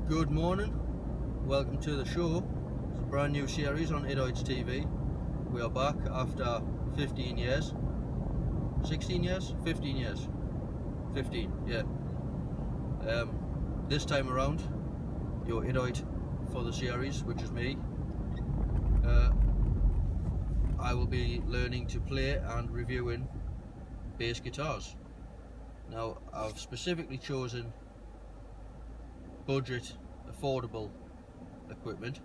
Good morning, welcome to the show. It's a brand new series on Idoids TV. We are back after 15 years. 16 years? 15 years. 15, yeah. This time around, your Idoid for the series, which is me. I will be learning to play and reviewing bass guitars. Now, I've specifically chosen budget, affordable equipment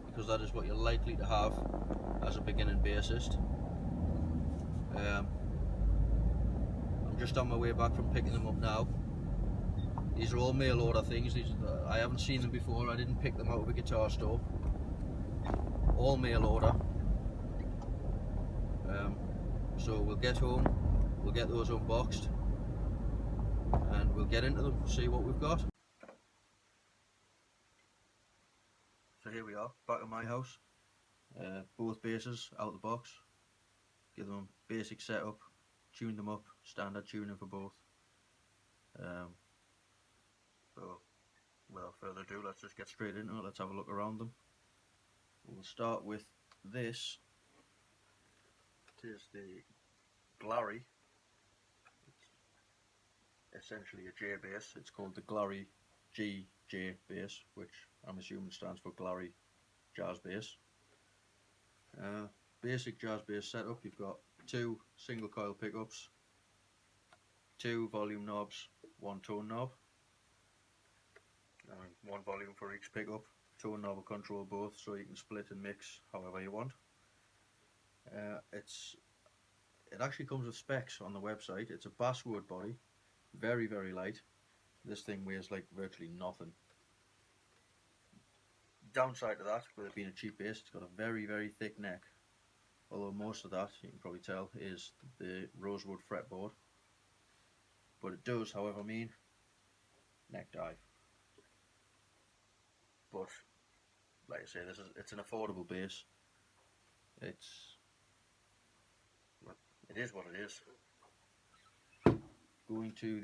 because that is what you're likely to have as a beginning bassist. I'm just on my way back from picking them up now. These are all mail order things. I haven't seen them before. I didn't pick them out of a guitar store. All mail order. So we'll get home, we'll get those unboxed, and we'll get into them, see what we've got. So here we are, back at my house. Both basses out of the box. Give them a basic setup, tune them up, standard tuning for both. So without further ado, let's just get straight into it. Let's have a look around them. We'll start with this. It is the Glary. It's essentially a J bass. It's called the Glary GJ bass, which I'm assuming stands for Glary Jazz Bass. Basic jazz bass setup. You've got two single coil pickups, two volume knobs, one tone knob, and one volume for each pickup. Tone knob will control both, so you can split and mix however you want. It actually comes with specs on the website. It's a basswood body, very light. This thing weighs like virtually nothing. Downside to that, with it being a cheap bass, it's got a very thick neck. Although most of that, you can probably tell, is the rosewood fretboard. But it does, however, mean neck dive. But like I say, it's an affordable bass. It is what it is. Going to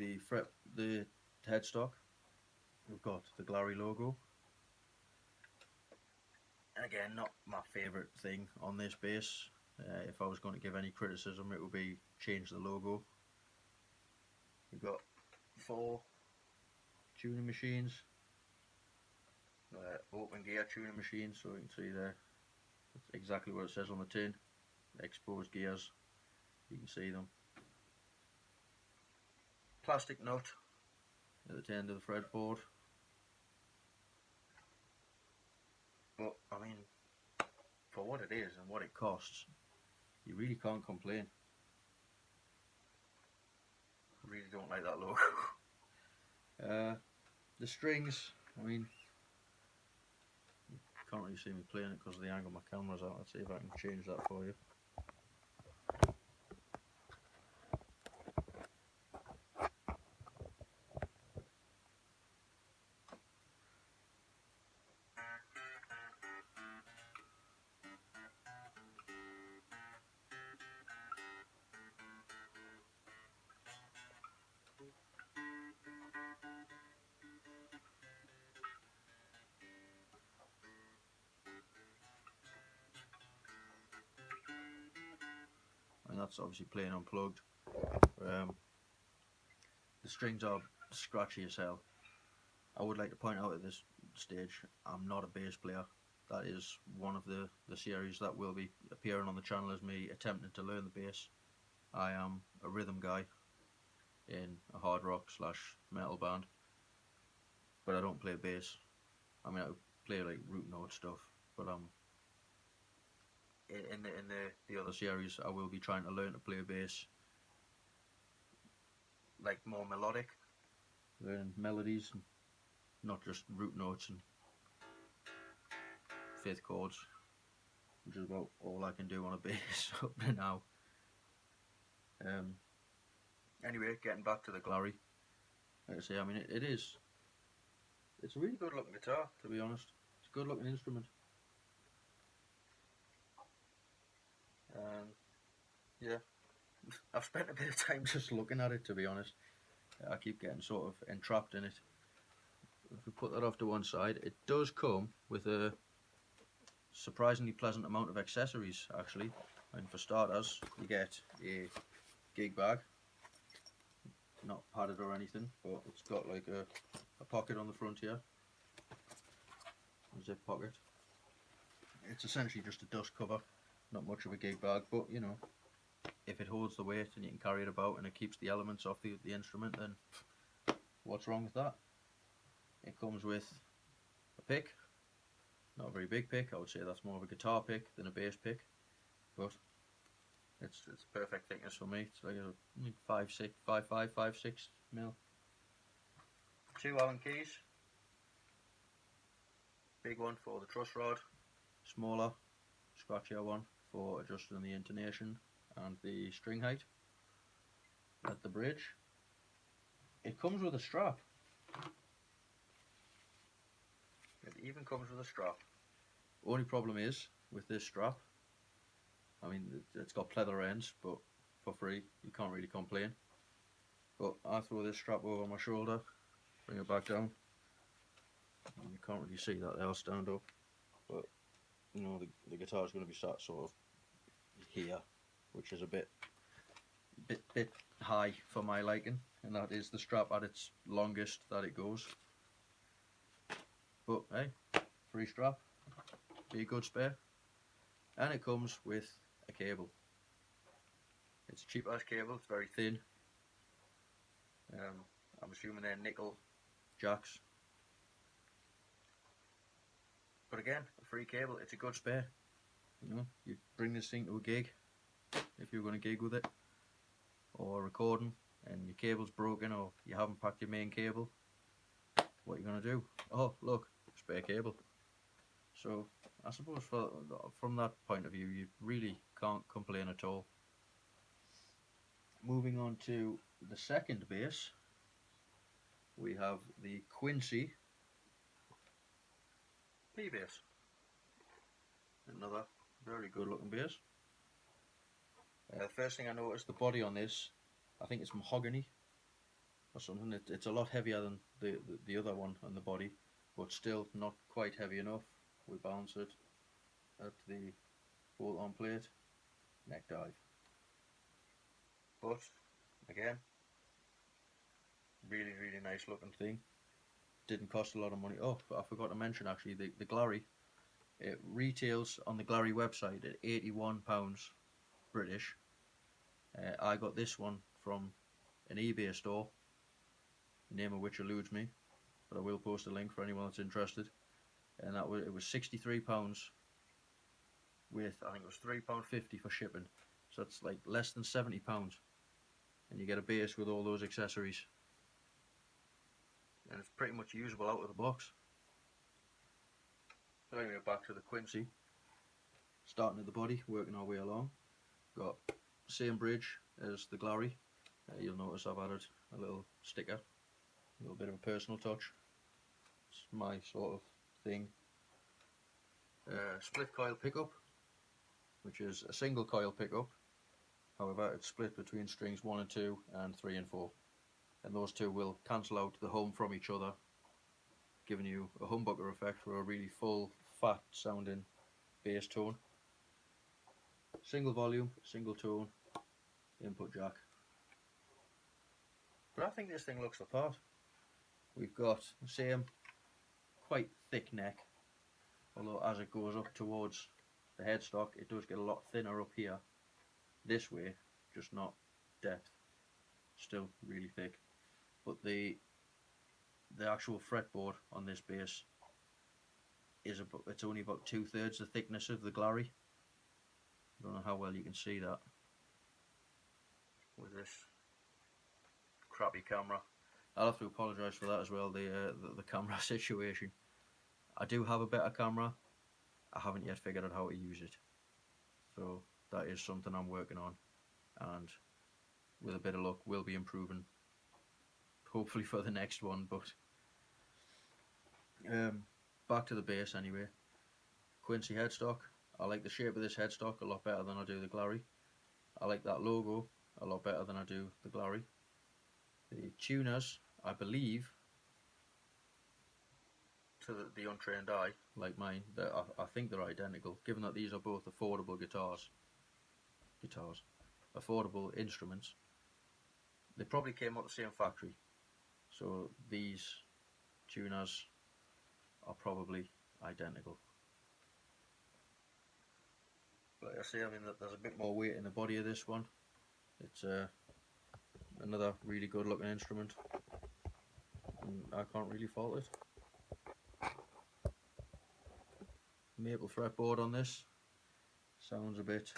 the headstock, we've got the Glary logo. Again, not my favourite thing on this bass. If I was going to give any criticism, it would be change the logo. We've got 4 tuning machines, open gear tuning machines, so you can see there, that's exactly what it says on the tin. Exposed gears, you can see them. Plastic nut at the end of the fretboard. But I mean, for what it is and what it costs, you really can't complain. I really don't like that logo. The strings, I mean, you can't really see me playing it because of the angle my camera's at. Let's see if I can change that for you. And that's obviously playing unplugged. The strings are scratchy as hell. I would like to point out at this stage, I'm not a bass player. That is one of the series that will be appearing on the channel as me attempting to learn the bass. I am a rhythm guy in a hard rock / metal band, but I don't play bass. I mean, I play like root note stuff, but in the other series, I will be trying to learn to play bass, like more melodic, learning melodies, and not just root notes and fifth chords, which is about all I can do on a bass up to now. Anyway, getting back to the Glary, like I say, I mean, it's a really good looking guitar, to be honest. It's a good looking instrument. Yeah, I've spent a bit of time just looking at it, to be honest. I keep getting sort of entrapped in it. if we put that off to one side, it does come with a surprisingly pleasant amount of accessories actually. And for starters, you get a gig bag, not padded or anything, but it's got like a pocket on the front here, a zip pocket. It's essentially just a dust cover, not much of a gig bag, but you know, if it holds the weight and you can carry it about and it keeps the elements off the instrument, then what's wrong with that? It comes with a pick, not a very big pick. I would say that's more of a guitar pick than a bass pick, but it's perfect thickness for me. It's like a 5.6 mil. 2 Allen keys, big one for the truss rod, smaller, scratchier one for adjusting the intonation and the string height at the bridge. It comes with a strap. It even comes with a strap. Only problem is with this strap, I mean, it's got pleather ends, but for free, you can't really complain. But I throw this strap over my shoulder, bring it back down. You can't really see that there, I'll stand up. But, you know, the guitar's going to be sat sort of here, which is a bit high for my liking, and that is the strap at its longest that it goes. But hey, free strap, be a good spare. And it comes with a cable. It's a cheap ass cable, it's very thin. I'm assuming they're nickel jacks. But again, a free cable, it's a good spare. You know, you bring this thing to a gig, if you're going to gig with it, or recording, and your cable's broken, or you haven't packed your main cable. What are you going to do? Oh, look, spare cable. So I suppose from that point of view, you really can't complain at all. Moving on to the second bass, we have the Quincy P bass. Another very good looking bass. The first thing I noticed, the body on this, I think it's mahogany or something. It's a lot heavier than the other one on the body, but still not quite heavy enough. We balance it at the bolt-on plate, neck dive. But again, really nice looking thing. Didn't cost a lot of money. Oh, I forgot to mention actually, the Glary, it retails on the Glary website at £81 British. I got this one from an eBay store, the name of which eludes me, but I will post a link for anyone that's interested. And it was £63 with, I think it was £3.50 for shipping. So that's like less than £70, and you get a bass with all those accessories. And it's pretty much usable out of the box. So anyway, back to the Quincy. Starting at the body, working our way along. Got same bridge as the Glary. You'll notice I've added a little sticker, a little bit of a personal touch. It's my sort of thing. Split coil pickup, which is a single coil pickup. However, it's split between strings 1 and 2 and 3 and 4. And those two will cancel out the hum from each other, giving you a humbucker effect for a really full, fat sounding bass tone. Single volume, single tone, input jack. But I think this thing looks the part. We've got the same quite thick neck, although as it goes up towards the headstock it does get a lot thinner up here. This way, just not depth. Still really thick. But the actual fretboard on this bass is it's only about 2/3 the thickness of the Glary. I don't know how well you can see that with this crappy camera. I'll have to apologise for that as well, the camera situation. I do have a better camera, I haven't yet figured out how to use it. So that is something I'm working on, and with a bit of luck we'll be improving, hopefully for the next one. But back to the bass anyway. Quincy headstock. I like the shape of this headstock a lot better than I do the Glary. I like that logo a lot better than I do the Glary. The tuners, I believe, to the untrained eye, like mine, I think they're identical, given that these are both affordable affordable instruments. They probably came out the same factory, so these tuners are probably identical. Like I say, I mean, there's a bit more weight in the body of this one. It's another really good looking instrument, and I can't really fault it. Maple fretboard on this sounds a bit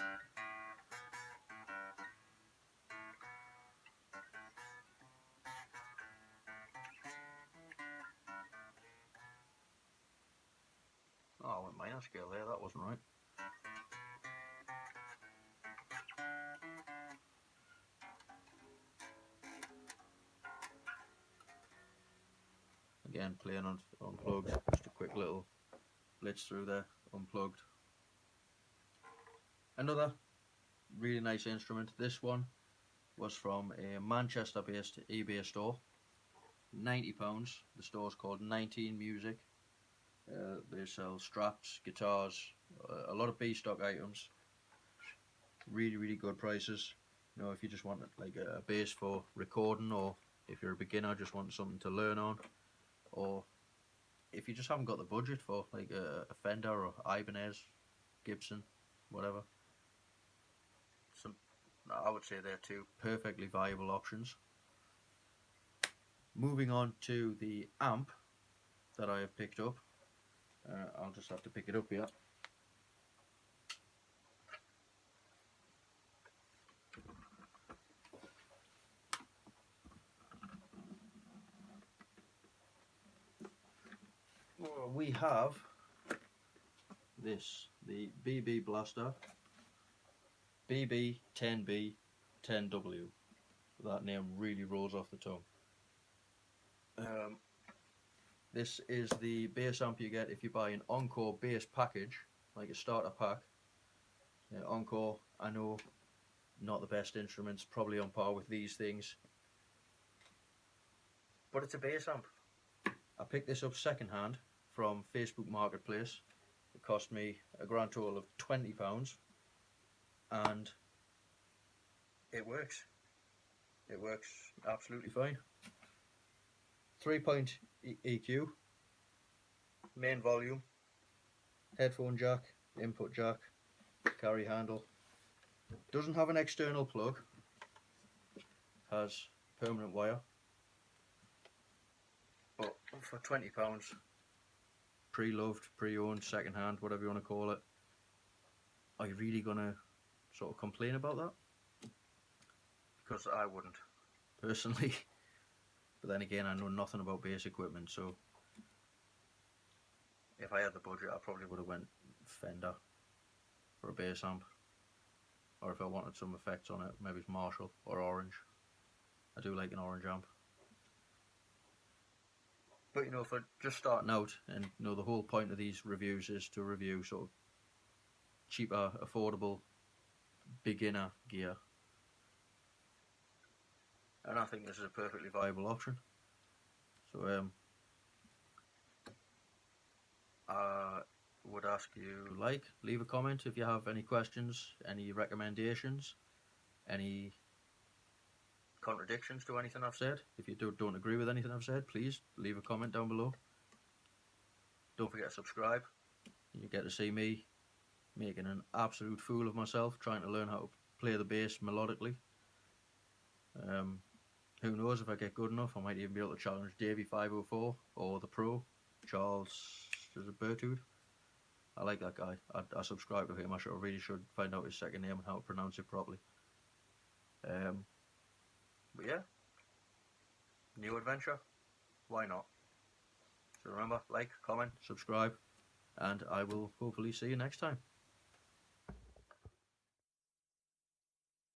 I went minor scale there, that wasn't right. Again, playing on unplugged, just a quick little blitz through there, unplugged. Another really nice instrument. This one was from a Manchester based eBay store. £90. The store's called 19 Music. They sell straps, guitars, a lot of B-stock items. Really good prices. You know, if you just want like a bass for recording, or if you're a beginner just want something to learn on, or if you just haven't got the budget for like a Fender or Ibanez, Gibson, whatever. I would say they're two perfectly viable options. Moving on to the amp that I have picked up. I'll just have to pick it up here. Well, we have this, the BB Blaster BB10B 10W. That name really rolls off the tongue. This is the bass amp you get if you buy an Encore bass package, like a starter pack. Encore, I know, not the best instruments, probably on par with these things, but it's a bass amp. I picked this up second hand from Facebook Marketplace. It cost me a grand total of £20, and it works. It works absolutely fine. 3-point EQ, main volume, headphone jack, input jack, carry handle. Doesn't have an external plug, has permanent wire. But for £20, pre-loved, pre-owned, second-hand, whatever you want to call it, are you really going to sort of complain about that? Because I wouldn't, personally. But then again, I know nothing about bass equipment, so if I had the budget, I probably would have went Fender for a bass amp. Or if I wanted some effects on it, maybe it's Marshall or Orange. I do like an Orange amp. But you know, for just starting out, and you know, the whole point of these reviews is to review sort of cheaper, affordable, beginner gear. And I think this is a perfectly viable option. So I would ask you to leave a comment if you have any questions, any recommendations, any contradictions to anything I've said. If you don't agree with anything I've said, please leave a comment down below. Don't forget to subscribe. You get to see me making an absolute fool of myself trying to learn how to play the bass melodically. Who knows, if I get good enough, I might even be able to challenge Davey504 or the pro, Charles, is it Bertude? I like that guy. I subscribe to him. I really should find out his second name and how to pronounce it properly. But yeah, new adventure, why not? So remember, like, comment, subscribe, and I will hopefully see you next time.